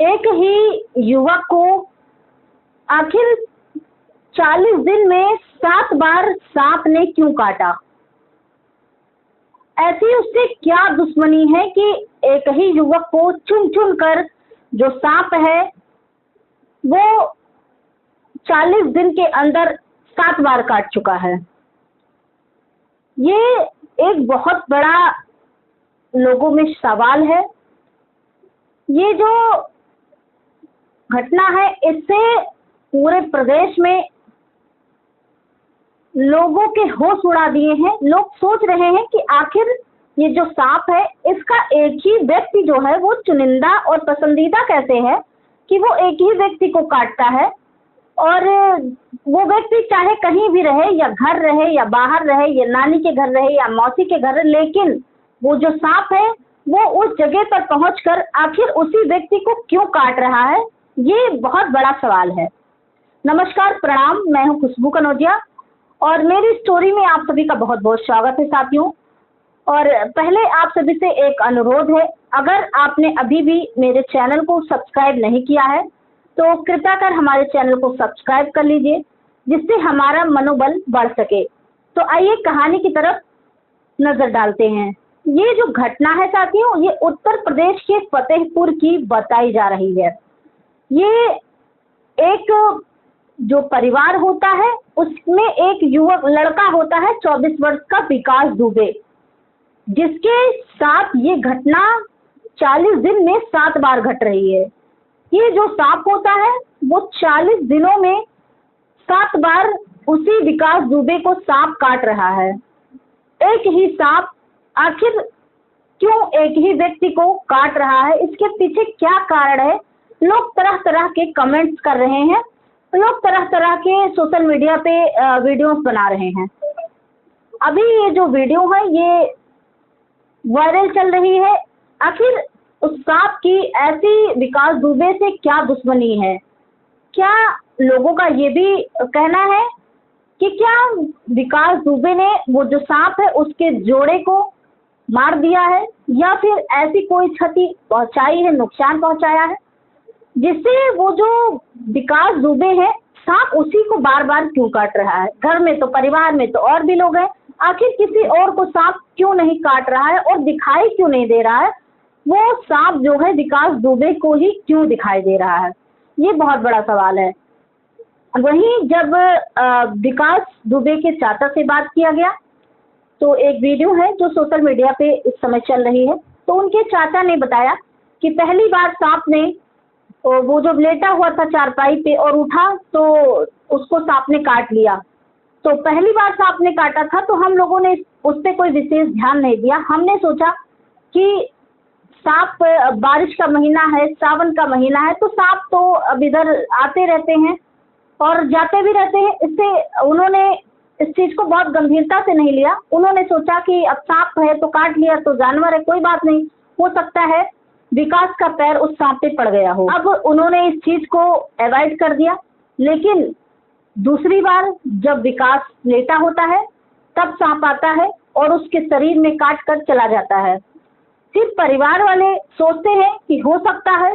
एक ही युवक को आखिर 40 दिन में 7 बार सांप ने क्यों काटा? ऐसी उससे क्या दुश्मनी है कि एक ही युवक को चुन चुन कर जो सांप है वो 40 दिन के अंदर 7 बार काट चुका है। ये एक बहुत बड़ा लोगों में सवाल है। ये जो घटना है इससे पूरे प्रदेश में लोगों के होश उड़ा दिए हैं। लोग सोच रहे हैं कि आखिर ये जो सांप है इसका एक ही व्यक्ति जो है वो चुनिंदा और पसंदीदा कैसे है कि वो एक ही व्यक्ति को काटता है, और वो व्यक्ति चाहे कहीं भी रहे, या घर रहे या बाहर रहे, या नानी के घर रहे या मौसी के घर रहे, लेकिन वो जो सांप है वो उस जगह पर पहुंचकर आखिर उसी व्यक्ति को क्यों काट रहा है, ये बहुत बड़ा सवाल है। नमस्कार, प्रणाम, मैं हूं खुशबू कनौजिया और मेरी स्टोरी में आप सभी का बहुत बहुत स्वागत है साथियों। और पहले आप सभी से एक अनुरोध है, अगर आपने अभी भी मेरे चैनल को सब्सक्राइब नहीं किया है तो कृपया कर हमारे चैनल को सब्सक्राइब कर लीजिए, जिससे हमारा मनोबल बढ़ सके। तो आइए कहानी की तरफ नजर डालते हैं। ये जो घटना है साथियों, ये उत्तर प्रदेश के फतेहपुर की बताई जा रही है। ये एक जो परिवार होता है उसमें एक युवक लड़का होता है 24 वर्ष का, विकास दुबे, जिसके साथ ये घटना 40 दिन में 7 बार घट रही है। ये जो सांप होता है वो 40 दिनों में 7 बार उसी विकास दुबे को सांप काट रहा है। एक ही सांप आखिर क्यों एक ही व्यक्ति को काट रहा है, इसके पीछे क्या कारण है? लोग तरह तरह के कमेंट्स कर रहे हैं, लोग तरह तरह के सोशल मीडिया पे वीडियोस बना रहे हैं। अभी ये जो वीडियो है ये वायरल चल रही है। आखिर उस सांप की ऐसी विकास दुबे से क्या दुश्मनी है? क्या लोगों का ये भी कहना है कि क्या विकास दुबे ने वो जो सांप है उसके जोड़े को मार दिया है, या फिर ऐसी कोई क्षति पहुंचाई है, नुकसान पहुंचाया है, जिससे वो जो विकास दुबे है सांप उसी को बार बार क्यों काट रहा है? घर में तो, परिवार में तो और भी लोग हैं, आखिर किसी और को सांप क्यों नहीं काट रहा है और दिखाई क्यों नहीं दे रहा है? वो सांप जो है विकास दुबे को ही क्यों दिखाई दे रहा है? ये बहुत बड़ा सवाल है। वहीं जब विकास दुबे के चाचा से बात किया गया तो एक वीडियो है जो सोशल मीडिया पे इस समय चल रही है, तो उनके चाचा ने बताया कि पहली बार सांप ने वो जब लेटा हुआ था चारपाई पे और उठा तो उसको सांप ने काट लिया। तो पहली बार सांप ने काटा था तो हम लोगों ने उस पर कोई विशेष ध्यान नहीं दिया। हमने सोचा कि सांप, बारिश का महीना है, सावन का महीना है, तो सांप तो अब इधर आते रहते हैं और जाते भी रहते हैं। इससे उन्होंने इस चीज को बहुत गंभीरता से नहीं लिया। उन्होंने सोचा कि अब सांप है तो काट लिया तो जानवर है, कोई बात नहीं, हो सकता है विकास का पैर उस सांप पे पड़ गया हो। अब उन्होंने इस चीज को अवॉइड कर दिया। लेकिन दूसरी बार जब विकास लेटा होता है तब सांप आता है और उसके शरीर में काट कर चला जाता है। फिर परिवार वाले सोचते हैं कि हो सकता है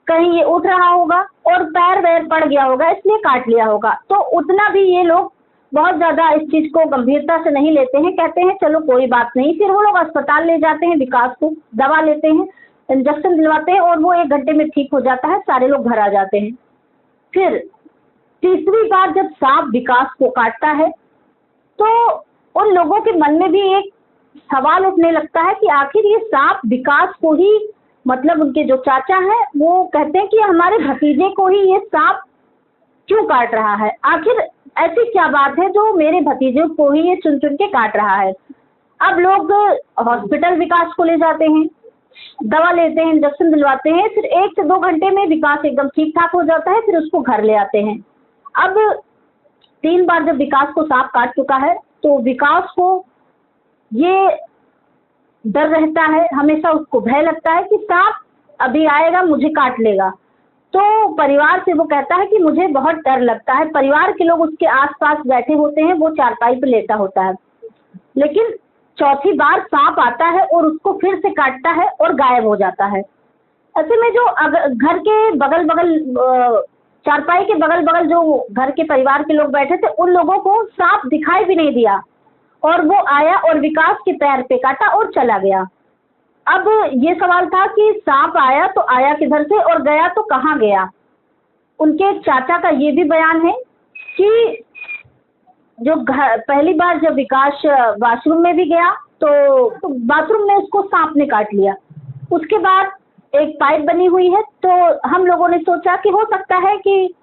कहीं ये उठ रहा होगा और पैर वैर पड़ गया होगा इसलिए काट लिया होगा। तो उतना भी ये लोग बहुत ज्यादा इस चीज को गंभीरता से नहीं लेते हैं, कहते हैं चलो कोई बात नहीं। फिर वो लोग अस्पताल ले जाते हैं विकास को, दवा लेते हैं, इंजेक्शन दिलवाते हैं और वो 1 घंटे में ठीक हो जाता है, सारे लोग घर आ जाते हैं। फिर तीसरी बार जब सांप विकास को काटता है तो उन लोगों के मन में भी एक सवाल उठने लगता है कि आखिर ये सांप विकास को ही, मतलब उनके जो चाचा हैं वो कहते हैं कि हमारे भतीजे को ही ये सांप क्यों काट रहा है? आखिर ऐसी क्या बात है जो मेरे भतीजे को ही ये चुन चुन के काट रहा है? अब लोग हॉस्पिटल विकास को ले जाते हैं, दवा लेते हैं, इंजेक्शन दिलवाते हैं, फिर 1 से 2 घंटे में विकास एकदम ठीक ठाक हो जाता है, फिर उसको घर ले आते हैं। अब 3 बार जब विकास को सांप काट चुका है तो विकास को ये डर रहता है, हमेशा उसको भय लगता है कि सांप अभी आएगा मुझे काट लेगा। तो परिवार से वो कहता है कि मुझे बहुत डर लगता है। परिवार के लोग उसके आसपास बैठे होते हैं, वो चारपाई पे लेटा होता है, लेकिन चौथी बार सांप आता है और उसको फिर से काटता है और गायब हो जाता है। ऐसे में जो घर के बगल बगल चारपाई के बगल बगल जो घर के परिवार के लोग बैठे थे, उन लोगों को सांप दिखाई भी नहीं दिया और वो आया और विकास के पैर पे काटा और चला गया। अब ये सवाल था कि सांप आया तो आया किधर से और गया तो कहाँ गया। उनके चाचा का ये भी बयान है कि जो पहली बार जब विकास वॉशरूम में भी गया तो बाथरूम में उसको सांप ने काट लिया। उसके बाद एक पाइप बनी हुई है, तो हम लोगों ने सोचा कि हो सकता है कि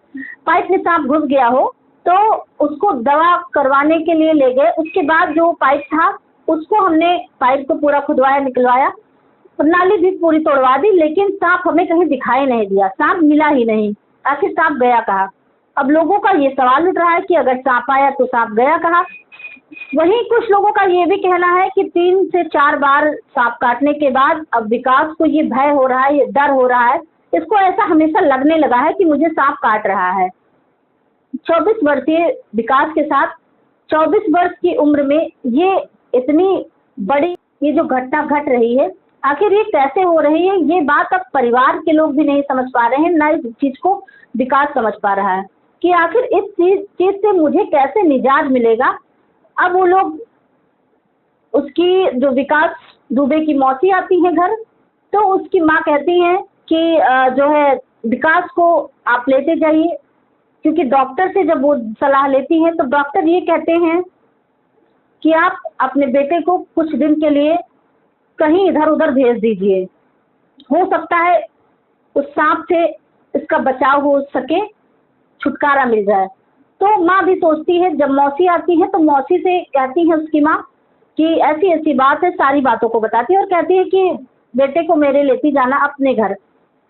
पाइप में सांप घुस गया हो, तो उसको दवा करवाने के लिए ले गए। उसके बाद जो पाइप था उसको हमने पाइप को पूरा खुदवाया, निकलवाया, नाली भी पूरी तोड़वा दी, लेकिन सांप हमें कहीं दिखाई नहीं दिया, सांप मिला ही नहीं। आखिर सांप गया कहाँ? अब लोगों का ये सवाल उठ रहा है कि अगर सांप आया तो सांप गया कहाँ। वहीं कुछ लोगों का ये भी कहना है कि 3 से 4 बार सांप काटने के बाद अब विकास को ये भय हो रहा है, ये डर हो रहा है, इसको ऐसा हमेशा लगने लगा है कि मुझे सांप काट रहा है। 24 वर्षीय विकास के साथ 24 वर्ष की उम्र में ये इतनी बड़ी ये जो घटना घट रही है, आखिर ये कैसे हो रही है, ये बात अब परिवार के लोग भी नहीं समझ पा रहे हैं, ना इस चीज को विकास समझ पा रहा है कि आखिर इस चीज से मुझे कैसे निजात मिलेगा। अब वो लोग उसकी जो विकास दुबे की मौसी आती है घर, तो उसकी माँ कहती है कि जो है विकास को आप लेते जाइए, क्योंकि डॉक्टर से जब वो सलाह लेती है तो डॉक्टर ये कहते हैं कि आप अपने बेटे को कुछ दिन के लिए कहीं इधर उधर भेज दीजिए, हो सकता है उस सांप से इसका बचाव हो सके, छुटकारा मिल जाए। तो माँ भी सोचती है, जब मौसी आती है तो मौसी से कहती है उसकी माँ कि ऐसी ऐसी बात है, सारी बातों को बताती है और कहती है कि बेटे को मेरे लेती जाना अपने घर।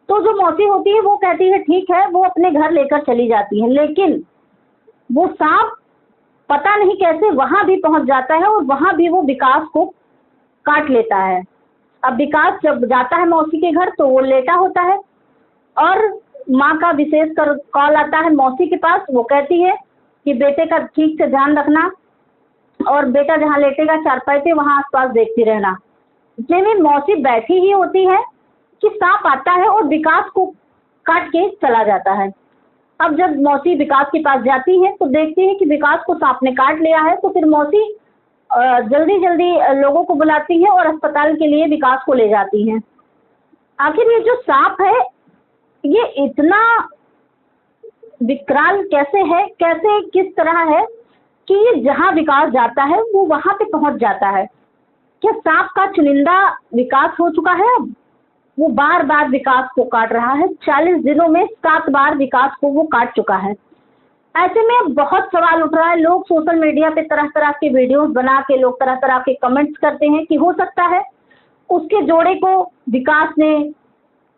तो जो मौसी होती है वो कहती है ठीक है, वो अपने घर लेकर चली जाती है, लेकिन वो सांप पता नहीं कैसे वहां भी पहुंच जाता है और वहां भी वो विकास को काट लेता है। अब विकास जब जाता है मौसी के घर तो वो लेटा होता है और माँ का विशेष कर कॉल आता है मौसी के पास। वो कहती है कि बेटे का ठीक से ध्यान रखना और बेटा जहाँ लेटेगा चारपाई पे वहाँ आसपास देखती रहना। इतने में मौसी बैठी ही होती है कि सांप आता है और विकास को काट के चला जाता है। अब जब मौसी विकास के पास जाती है तो देखती है कि विकास को सांप ने काट लिया है, तो फिर मौसी जल्दी जल्दी लोगों को बुलाती है और अस्पताल के लिए विकास को ले जाती हैं। आखिर ये जो सांप है ये इतना विकराल कैसे है, कैसे किस तरह है कि ये जहाँ विकास जाता है वो वहां पे पहुंच जाता है। क्या सांप का चुनिंदा विकास हो चुका है? अब वो बार बार विकास को काट रहा है, 40 दिनों में 7 बार विकास को वो काट चुका है। ऐसे में बहुत सवाल उठ रहा है, लोग सोशल मीडिया पे तरह तरह के वीडियोस बना के लोग तरह तरह के कमेंट्स करते हैं कि हो सकता है उसके जोड़े को विकास ने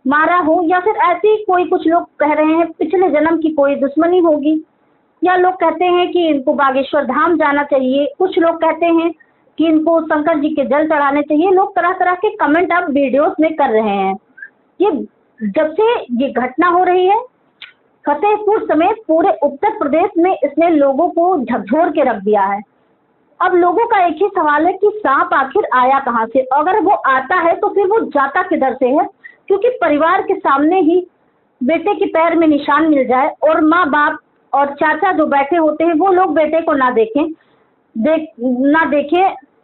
मारा हो, या फिर ऐसी कोई कुछ लोग कह रहे हैं पिछले जन्म की कोई दुश्मनी होगी, या लोग कहते हैं कि इनको बागेश्वर धाम जाना चाहिए, कुछ लोग कहते हैं कि इनको शंकर जी के जल चढ़ाने चाहिए। लोग तरह तरह के कमेंट अब वीडियोस में कर रहे हैं। ये जब से ये घटना हो रही है फतेहपुर समेत पूरे उत्तर प्रदेश में इसने लोगों को झकझोर के रख दिया है। अब लोगों का एक ही सवाल है कि सांप आखिर आया कहाँ से? अगर वो आता है तो फिर वो जाता किधर से है? क्योंकि परिवार के सामने ही बेटे के पैर में निशान मिल जाए और माँ बाप और चाचा जो बैठे होते हैं वो लोग बेटे को ना देखें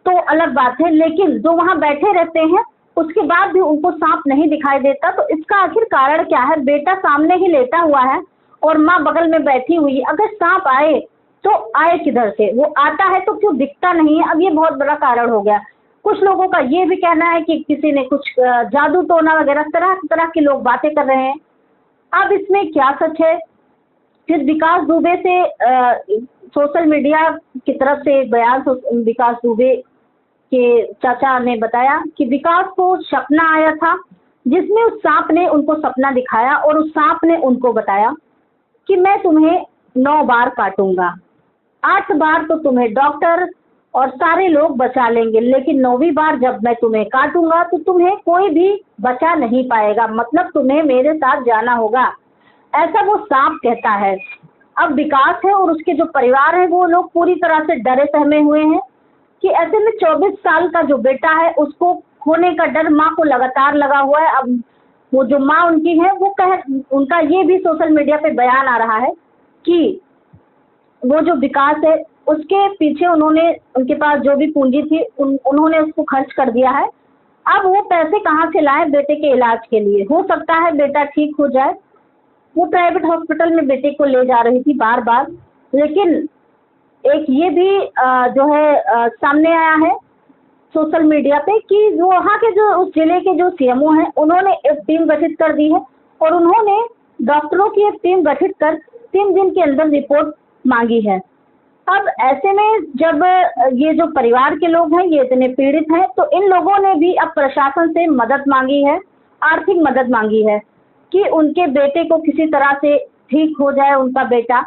तो अलग बात है, लेकिन जो वहाँ बैठे रहते हैं उसके बाद भी उनको सांप नहीं दिखाई देता, तो इसका आखिर कारण क्या है? बेटा सामने ही लेटा हुआ है और माँ बगल में बैठी हुई है। अगर सांप आए तो आए किधर से? वो आता है तो क्यों दिखता नहीं है? अब ये बहुत बड़ा कारण हो गया। कुछ लोगों का ये भी कहना है कि किसी ने कुछ जादू टोना वगैरह तरह तरह के लोग बातें कर रहे हैं। अब इसमें क्या सच है? फिर विकास दुबे से सोशल मीडिया की तरफ से एक बयान विकास दुबे के चाचा ने बताया कि विकास को सपना आया था जिसमें उस सांप ने उनको सपना दिखाया और उस सांप ने उनको बताया कि मैं तुम्हें 9 बार काटूंगा, 8 बार तो तुम्हें डॉक्टर और सारे लोग बचा लेंगे, लेकिन 9वीं बार जब मैं तुम्हें काटूंगा तो तुम्हें कोई भी बचा नहीं पाएगा, मतलब तुम्हें मेरे साथ जाना होगा, ऐसा वो सांप कहता है। अब विकास है और उसके जो परिवार है वो लोग पूरी तरह से डरे सहमे हुए हैं कि ऐसे में 24 साल का जो बेटा है उसको खोने का डर माँ को लगातार लगा हुआ है। अब वो जो माँ उनकी है वो उनका ये भी सोशल मीडिया पे बयान आ रहा है कि वो जो विकास है उसके पीछे उनके पास जो भी पूंजी थी उन्होंने उसको खर्च कर दिया है। अब वो पैसे कहाँ से लाए बेटे के इलाज के लिए? हो सकता है बेटा ठीक हो जाए। वो प्राइवेट हॉस्पिटल में बेटे को ले जा रही थी बार बार, लेकिन एक ये भी जो है सामने आया है सोशल मीडिया पे कि वहाँ के जो उस जिले के जो सीएमओ हैं उन्होंने एक टीम गठित कर दी है और उन्होंने डॉक्टरों की एक टीम गठित कर 3 दिन के अंदर रिपोर्ट मांगी है। अब ऐसे में जब ये जो परिवार के लोग हैं ये इतने पीड़ित हैं, तो इन लोगों ने भी अब प्रशासन से मदद मांगी है, आर्थिक मदद मांगी है कि उनके बेटे को किसी तरह से ठीक हो जाए उनका बेटा।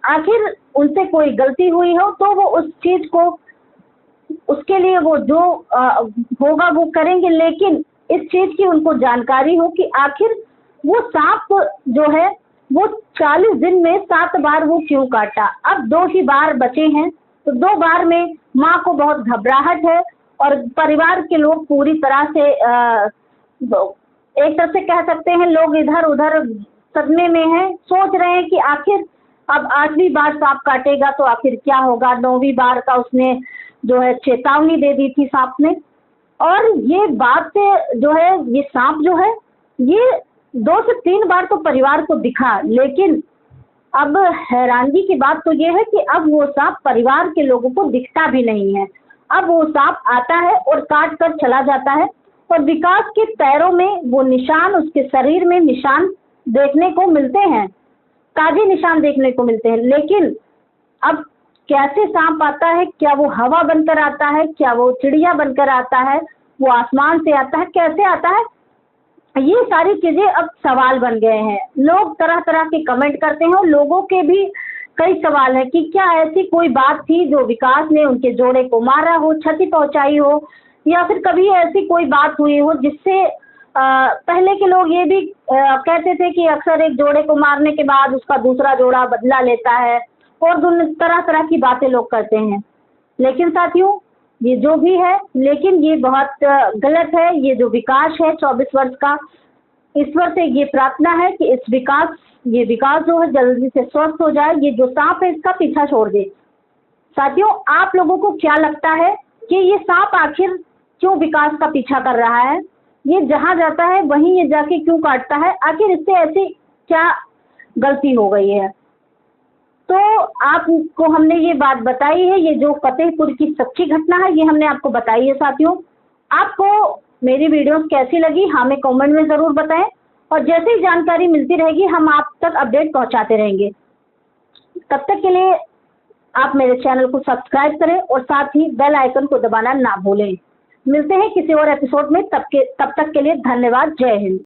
आखिर उनसे कोई गलती हुई हो तो वो उस चीज को, उसके लिए वो जो होगा वो करेंगे, लेकिन इस चीज की उनको जानकारी हो कि आखिर वो सांप जो है वो 40 दिन में 7 बार वो क्यों काटा। अब 2 ही बार बचे हैं, तो 2 बार में माँ को बहुत घबराहट है और परिवार के लोग पूरी तरह से एक तरह से कह सकते हैं लोग इधर उधर सदमे में हैं, सोच रहे हैं कि आखिर अब 8वीं बार सांप काटेगा तो आखिर क्या होगा। 9वीं बार का उसने जो है चेतावनी दे दी थी सांप ने, और ये बात जो है ये सांप जो है ये 2 से 3 बार तो परिवार को दिखा, लेकिन अब हैरानगी की बात तो ये है कि अब वो सांप परिवार के लोगों को दिखता भी नहीं है। अब वो सांप आता है और काट कर चला जाता है और विकास के पैरों में वो निशान, उसके शरीर में निशान देखने को मिलते हैं, ताजे निशान देखने को मिलते हैं। लेकिन अब कैसे सांप आता है? क्या वो हवा बनकर आता है? क्या वो चिड़िया बनकर आता है? वो आसमान से आता है? कैसे आता है? ये सारी चीजें अब सवाल बन गए हैं। लोग तरह तरह के कमेंट करते हैं और लोगों के भी कई सवाल है कि क्या ऐसी कोई बात थी जो विकास ने उनके जोड़े को मारा हो, क्षति पहुंचाई हो, या फिर कभी ऐसी कोई बात हुई हो जिससे पहले के लोग ये भी कहते थे कि अक्सर एक जोड़े को मारने के बाद उसका दूसरा जोड़ा बदला लेता है, और तरह तरह की बातें लोग करते हैं। लेकिन साथियों ये जो भी है, लेकिन ये बहुत गलत है। ये जो विकास है 24 वर्ष का, ईश्वर से ये प्रार्थना है कि ये विकास जो है जल्दी से स्वस्थ हो जाए, ये जो सांप है इसका पीछा छोड़ दे। साथियों आप लोगों को क्या लगता है कि ये सांप आखिर क्यों विकास का पीछा कर रहा है? ये जहाँ जाता है वहीं ये जाके क्यों काटता है? आखिर इससे ऐसी क्या गलती हो गई है? तो आपको हमने ये बात बताई है, ये जो फतेहपुर की सच्ची घटना है ये हमने आपको बताई है। साथियों आपको मेरी वीडियोस कैसी लगी हमें कमेंट में ज़रूर बताएं, और जैसे ही जानकारी मिलती रहेगी हम आप तक अपडेट पहुंचाते रहेंगे। तब तक के लिए आप मेरे चैनल को सब्सक्राइब करें और साथ ही बेल आइकन को दबाना ना भूलें। मिलते हैं किसी और एपिसोड में, तब तक के लिए धन्यवाद। जय हिंद।